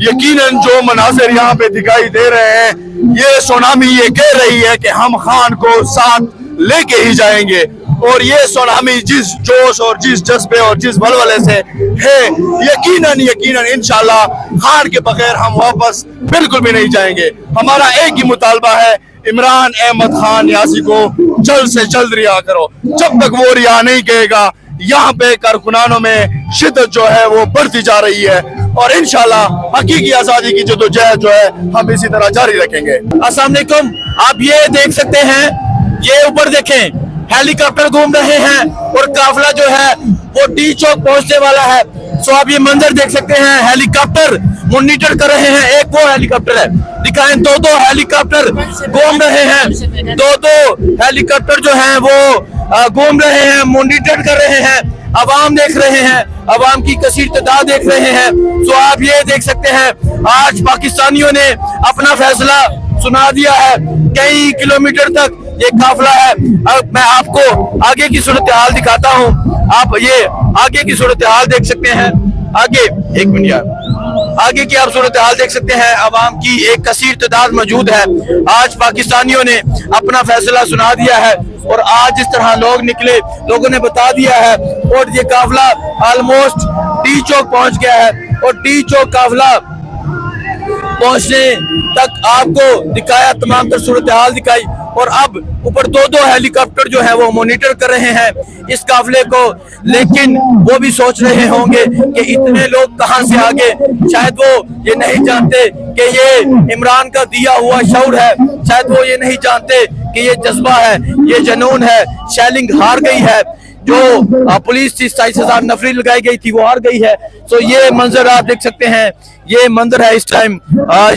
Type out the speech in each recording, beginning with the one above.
यकीनन जो मनाजिर यहाँ पे दिखाई दे रहे हैं, ये सुनामी ये कह रही है कि हम खान को साथ लेके ही जाएंगे। और ये सुनामी जिस जोश और जिस जज्बे और जिस बलबले से है, यकीनन इंशाल्लाह खान के बगैर हम वापस बिल्कुल भी नहीं जाएंगे। हमारा एक ही मुतालबा है, इमरान अहमद खान यासी को जल्द से जल्द रिहा करो। जब तक वो रिहा नहीं कहेगा, यहाँ पे कारकुनानों में शिद्दत जो है वो बढ़ती जा रही है और इंशाल्लाह हकीकी आजादी की जद्दोजहद जो है हम इसी तरह जारी रखेंगे। अस्सलाम वालेकुम, आप ये देख सकते हैं, ये ऊपर देखें, हेलीकॉप्टर घूम रहे हैं और काफिला जो है वो डी चौक पहुंचने वाला है। सो आप ये मंजर देख सकते हैं, हेलीकॉप्टर मॉनिटर कर रहे हैं। एक वो हेलीकॉप्टर है, दिखाएं, दो हेलीकॉप्टर घूम रहे हैं, दो हेलीकॉप्टर जो हैं वो घूम रहे हैं, मॉनिटर कर रहे हैं, अवाम देख रहे हैं, अवाम की कसीर तादाद देख रहे हैं। सो आप ये देख सकते हैं, आज पाकिस्तानियों ने अपना फैसला सुना दिया है। कई किलोमीटर तक ये काफिला है। अब मैं आपको आगे की सूरत हाल दिखाता हूँ। आप ये आगे की सूरत हाल देख सकते हैं, आगे एक मिनट यार, आगे की आप सूरत हाल देख सकते हैं। अवाम की एक कसीर तादाद मौजूद है। आज पाकिस्तानियों ने अपना फैसला सुना दिया है और आज इस तरह लोग निकले, लोगों ने बता दिया है और ये काफिला ऑलमोस्ट डी चौक पहुंच गया है और डी चौक काफिला पहुंचने तक आपको दिखाया, तमाम तर सूरत हाल दिखाई और अब ऊपर दो हेलीकॉप्टर जो है वो मॉनिटर कर रहे हैं इस काफिले को। लेकिन वो भी सोच रहे होंगे कि इतने लोग कहां से आ गए। शायद वो ये नहीं जानते कि ये इमरान का दिया हुआ शऊर है, शायद वो ये नहीं जानते कि ये जज्बा है, ये जनून है। शेलिंग हार गई है, जो पुलिस थी 27,000 नफरी लगाई गई थी वो हार गई है। तो ये मंजर आप देख सकते हैं, ये मंजर है इस टाइम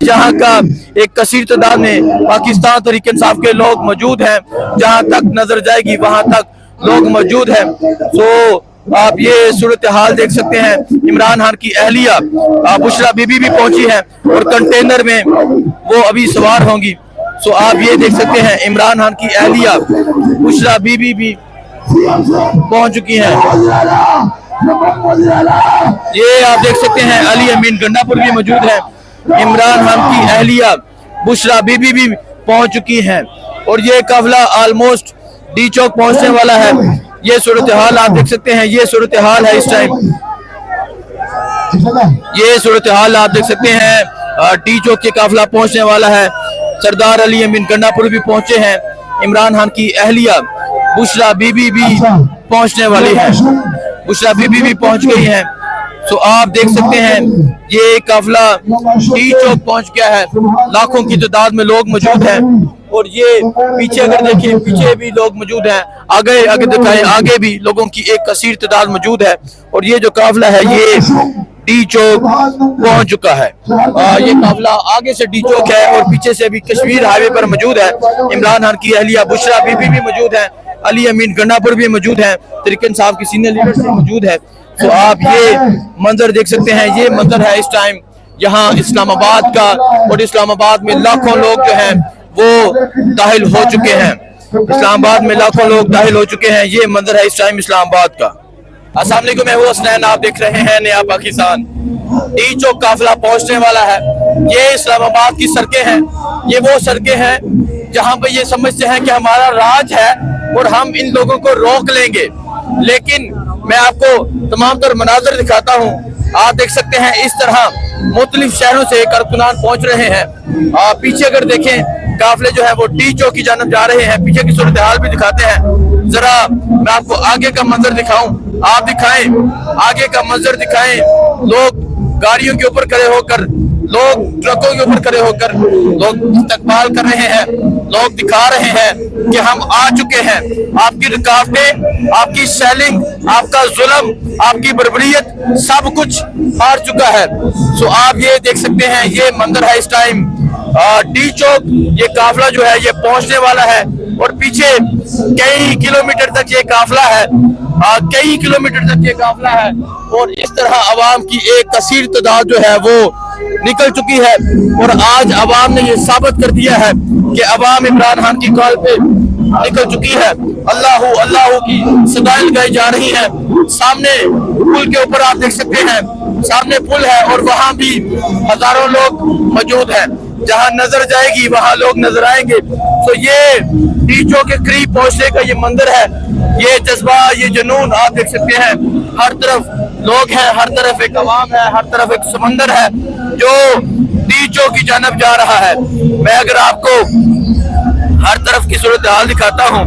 यहाँ का एक कसीर तादाद में पाकिस्तान तहरीक इंसाफ के लोग मौजूद हैं। जहाँ तक नजर जाएगी वहां तक लोग मौजूद हैं। तो आप ये सूरत हाल देख सकते हैं। इमरान खान की अहलिया बुशरा बीबी भी पहुंची है और कंटेनर में वो अभी सवार होंगी। सो आप ये देख सकते हैं, इमरान खान की अहलिया बुशरा बीबी भी पहुंच चुकी हैं। ये आप देख सकते हैं, अली अमीन गंडापुर भी मौजूद है। इमरान खान की अहलिया बुशरा बीबी भी पहुंच चुकी हैं और ये काफिला ऑलमोस्ट डी चौक पहुंचने वाला है। ये सूरत हाल आप देख सकते हैं, ये सूरत हाल है इस टाइम, ये सूरत हाल आप देख सकते हैं। डी चौक के काफिला पहुंचने वाला है। सरदार अली अमीन गंडापुर भी पहुंचे हैं। इमरान खान की अहलिया बुशरा बीबी भी पहुंचने वाली है, बुशरा बीबी भी पहुंच गई है। तो आप देख सकते हैं, ये काफिला डी चौक पहुंच गया है। लाखों की तादाद में लोग मौजूद हैं और ये पीछे अगर देखिए, पीछे भी लोग मौजूद हैं। आगे दिखाएं, आगे भी लोगों की एक कसीर तादाद मौजूद है और ये जो काफिला है ये डी चौक पहुंच चुका है। ये काफिला आगे से डी चौक है और पीछे से भी कश्मीर हाईवे पर मौजूद है। इमरान खान की अहलिया बुशरा बीबी भी मौजूद है, अली अमीन गंडापुर भी मौजूद है, तहरीक इंसाफ की सीनियर लीडर मौजूद है। तो आप ये मंजर देख सकते हैं, ये मंजर है इस टाइम यहाँ इस्लामाबाद का और इस्लामाबाद में लाखों लोग जो हैं वो दाखिल हो चुके हैं। इस्लामाबाद में लाखों लोग दाखिल हो चुके हैं। ये मंजर है इस टाइम इस्लामाबाद का। अस्सलाम वालेकुम, मैं हूं हसनैन, आप देख रहे हैं नया पाकिस्तान। डी चौक काफिला पहुंचने वाला है। ये इस्लामाबाद की सड़कें हैं, ये वो सड़कें हैं जहां पे ये समझते हैं कि हमारा राज है और हम इन लोगों को रोक लेंगे। लेकिन मैं आपको तमाम तर मनाजर दिखाता हूँ। आप देख सकते हैं, इस तरह मुख्तलिफ शहरों से कारकुनान पहुंच रहे हैं। पीछे अगर देखें, काफिले जो है वो डी चौक की जानब जा रहे हैं। पीछे की सूरत हाल भी दिखाते हैं। जरा मैं आपको आगे का मंजर दिखाऊं, आप दिखाएं, आगे का मंजर दिखाएं। लोग गाड़ियों के ऊपर खड़े होकर, लोग ट्रकों के ऊपर खड़े होकर लोग इस्तकबाल कर रहे हैं। लोग दिखा रहे हैं कि हम आ चुके हैं। आपकी रुकावटें, आपकी शेलिंग, आपका जुल्म, आपकी बर्बरियत, सब कुछ हार चुका है। सो आप ये देख सकते हैं, ये मंजर है इस टाइम डी चौक। ये काफिला जो है ये पहुंचने वाला है और पीछे कई किलोमीटर तक ये काफिला है, कई किलोमीटर तक ये काफिला है और इस तरह अवाम की एक कसीर तादाद जो है वो निकल चुकी है। और आज अवाम ने ये साबित कर दिया है कि अवाम इमरान खान की कॉल पे निकल चुकी है। अल्लाहू अल्लाहू की सदाएं लगाई जा रही हैं। सामने पुल के ऊपर आप देख सकते हैं, सामने पुल है और वहाँ भी हजारों लोग मौजूद हैं, जहाँ नजर जाएगी वहाँ लोग नजर आएंगे। तो ये टीचों के करीब पहुंचने का ये मंदिर है, ये जज्बा, ये जुनून आप देख सकते हैं। हर तरफ लोग हैं, हर तरफ एक अवाम है, हर तरफ एक समंदर है जो टीचों की जानब जा रहा है। मैं अगर आपको हर तरफ की सूरत हाल दिखाता हूँ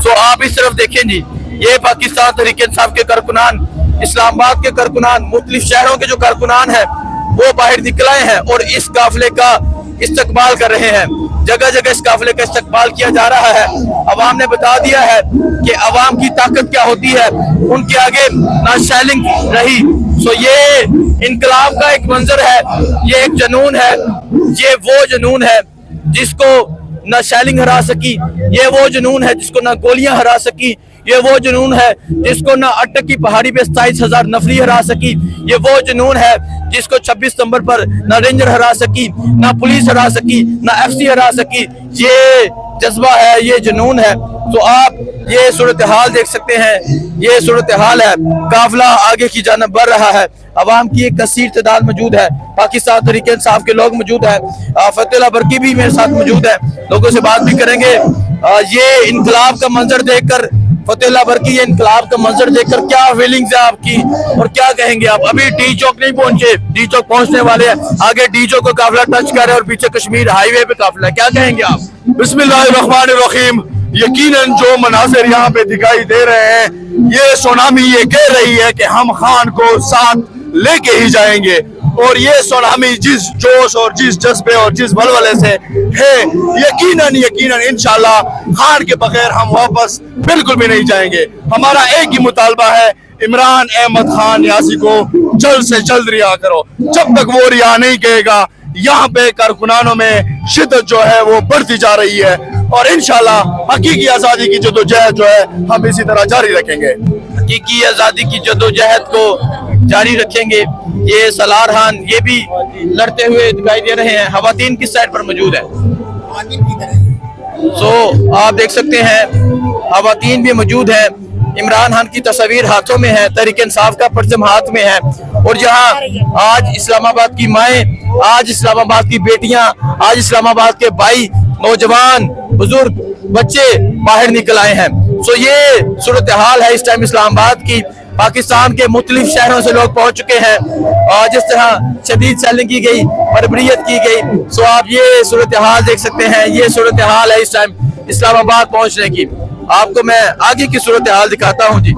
तो आप इस तरफ देखें जी, ये पाकिस्तान तहरीक इंसाफ के कारकुनान, इस्लामाबाद के कारकुनान, मुख्तलिफ शहरों के जो कारकुनान हैं वो बाहर निकल आए हैं और इस काफिले का इस्तकबाल कर रहे हैं। जगह जगह इस काफिले का इस्तकबाल किया जा रहा है। अवाम ने बता दिया है कि अवाम की ताकत क्या होती है, उनके आगे ना शैलिंग रही। सो ये इनकलाब का एक मंजर है, ये एक जुनून है, ये वो जुनून है जिसको ना शैलिंग हरा सकी, ये वो जुनून है जिसको ना गोलियां हरा सकी, ये वो जुनून है जिसको ना अटक की पहाड़ी पे 27,000 नफरी हरा सकी, ये वो जुनून है जिसको 26 सितंबर पर ना रेंजर हरा सकी, ना पुलिस हरा सकी, ना एफसी हरा सकी। ये जज्बा है, ये जुनून है। तो आप ये सूरत हाल देख सकते हैं, ये सूरत हाल है। काफिला आगे की जानब बढ़ रहा है, अवाम की एक कसीर तादाद मौजूद है, पाकिस्तान तहरीक इंसाफ के लोग मौजूद हैं, फतेह बरकी भी मेरे साथ मौजूद है, लोगों से बात भी करेंगे। ये इनकलाब का मंजर देखकर, फतेह बरकी, ये इनकलाब का मंजर देखकर क्या फीलिंग्स है आपकी और क्या कहेंगे आप? अभी डी चौक नहीं पहुंचे, डी चौक पहुंचने वाले हैं, आगे डी चौक को काफिला टच कर रहे हैं और पीछे कश्मीर हाईवे पे काफिला, क्या कहेंगे आप? बिस्मिल्लाहिर्रहमानिर्रहीम। यकीनन जो मनाजिर यहाँ पे दिखाई दे रहे हैं, ये सुनामी ये कह रही है कि हम खान को साथ लेके ही जाएंगे। और ये सुनामी जिस जोश और जिस जज्बे और जिस बलबले से है, यकीनन इंशाल्लाह खान के बगैर हम वापस बिल्कुल भी नहीं जाएंगे। हमारा एक ही मुतालबा है, इमरान अहमद खान यासी को जल्द से जल्द रिहा करो। जब तक वो रिहा नहीं कहेगा, यहाँ पे कारकुनानों में शिद्दत जो है वो बढ़ती जा रही है और इंशाल्लाह हकीकी आज़ादी की जदोजहद जो है हम इसी तरह जारी रखेंगे। हकीकी आज़ादी की जदोजहद को जारी रखेंगे। ये सलार खान ये भी लड़ते हुए दिखाई दे रहे हैं, खवातीन किस साइड पर मौजूद है? सो आप देख सकते हैं खवातीन भी मौजूद हैं। इमरान खान की तस्वीर हाथों में है, तहरीक इंसाफ का परचम हाथ में है और जहां आज इस्लामाबाद की माएँ, आज इस्लामाबाद की बेटियां, आज इस्लामाबाद के भाई, नौजवान, बुजुर्ग, बच्चे बाहर निकल आए हैं। सो ये सूरत हाल है इस टाइम इस्लामाबाद की। पाकिस्तान के मुख्तलिफ शहरों से लोग पहुंच चुके हैं और जिस तरह शदीद सेलिंग की गई, बर्बरियत की गई। सो आप ये सूरत हाल देख सकते हैं, ये सूरत हाल है इस टाइम इस्लामाबाद पहुंचने की। आपको मैं आगे की सूरत हाल दिखाता हूं जी,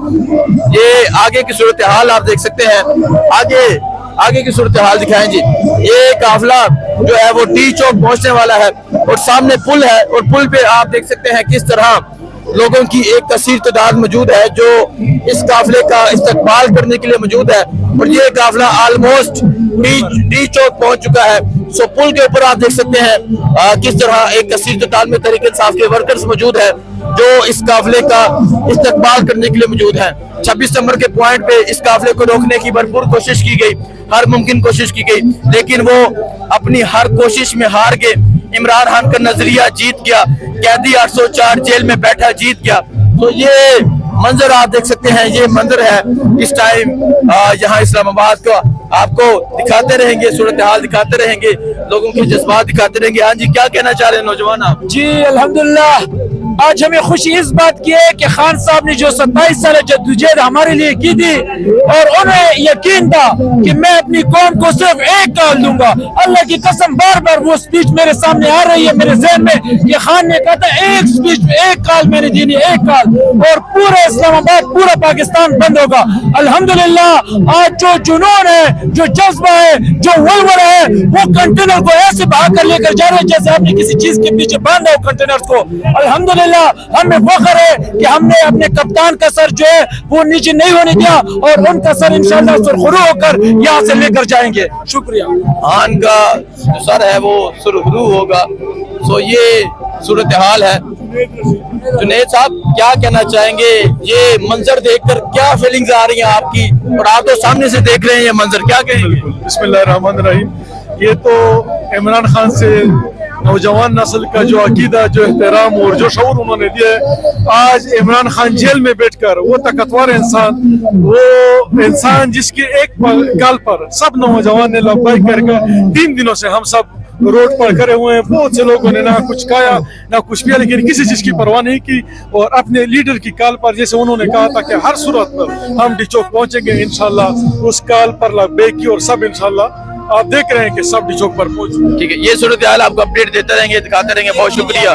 ये आगे की सूरत हाल आप देख सकते हैं। आगे की सूरत हाल दिखाएं जी। ये काफिला जो है वो डी चौक पहुंचने वाला है और सामने पुल है और पुल पे आप देख सकते हैं किस तरह लोगों की एक कसीर तादाद मौजूद है जो इस काफिले का इस्तकबाल करने के लिए मौजूद है और ये काफिला ऑलमोस्ट डी चौक पहुंच चुका है। सो पुल के ऊपर आप देख सकते हैं किस तरह एक कसीर तादाद में तहरीक इंसाफ के वर्कर्स मौजूद है जो इस काफिले का इस्तकबाल करने के लिए मौजूद है। 26 सितंबर के पॉइंट पे इस काफिले को रोकने की भरपूर कोशिश की गई, हर मुमकिन कोशिश की गई, लेकिन वो अपनी हर कोशिश में हार गए। इमरान खान का नजरिया जीत गया, कैदी 804 जेल में बैठा जीत गया। तो ये मंजर आप देख सकते हैं, ये मंजर है इस टाइम यहाँ इस्लामाबाद का। आपको दिखाते रहेंगे, सूरत हाल दिखाते रहेंगे, लोगों के जज्बात दिखाते रहेंगे। हाँ जी, क्या कहना चाह रहे हैं नौजवान आप? जी अल्हम्दुलिल्लाह, आज हमें खुशी इस बात की है कि खान साहब ने जो 27 साल जद्दोजहद हमारे लिए की थी और उन्हें यकीन था कि मैं अपनी कौम को सिर्फ एक काल दूंगा। अल्लाह की कसम, बार बार वो स्पीच मेरे सामने आ रही है मेरे ज़हन में कि खान ने कहा था एक स्पीच में एक काल मैंने देनी, एक काल, और पूरा इस्लामाबाद, पूरा पाकिस्तान बंद होगा। अल्हम्दुलिल्लाह, आज जो जुनून है, जो जज्बा है, जो वलवला है, वो कंटेनर को ऐसे बहा कर लेकर जा रहे हैं जैसे आपने किसी चीज के पीछे बांधा हो कंटेनर को। अल्हम्दुलिल्लाह, हमें फख्र है कि हमने अपने कप्तान का सर जो है वो नीचे नहीं होने दिया और उनका सर इंशाअल्लाह सुरखरू होकर यहाँ से लेकर जाएंगे। शुक्रिया। खान का जो सर है वो सुरखरू होगा। सो ये सूरत हाल है। जुनैद साहब, क्या कहना चाहेंगे? ये मंजर देखकर क्या फीलिंग्स आ रही हैं आपकी? और आप तो सामने से देख रहे हैं ये मंजर, क्या कहेंगे? बिस्मिल्लाहिर्रहमानिर्रहीम। ये तो इमरान खान से नौजवान नस्ल का जो अकीदा, जो एहतराम और जो शऊर उन्होंने दिया है, आज इमरान खान जेल में बैठकर वो ताकतवर इंसान, वो इंसान जिसके एक गाल पर सब नौजवान ने लब्बाइक करके 3 दिनों से हम सब रोड पर खड़े हुए हैं। बहुत से लोगों ने ना कुछ खाया ना कुछ पिया, लेकिन किसी चीज की परवाह नहीं की और अपने लीडर की कॉल पर, जैसे उन्होंने कहा था कि हर सूरत पर हम डी चौक पहुंचेंगे इंशाल्लाह, उस कॉल पर लब्बैक की और सब इंशाल्लाह आप देख रहे हैं कि सब डी चौक पर पहुंच। ठीक है, ये सूरत हाल आपको अपडेट देते रहेंगे, दिखाते रहेंगे। बहुत शुक्रिया।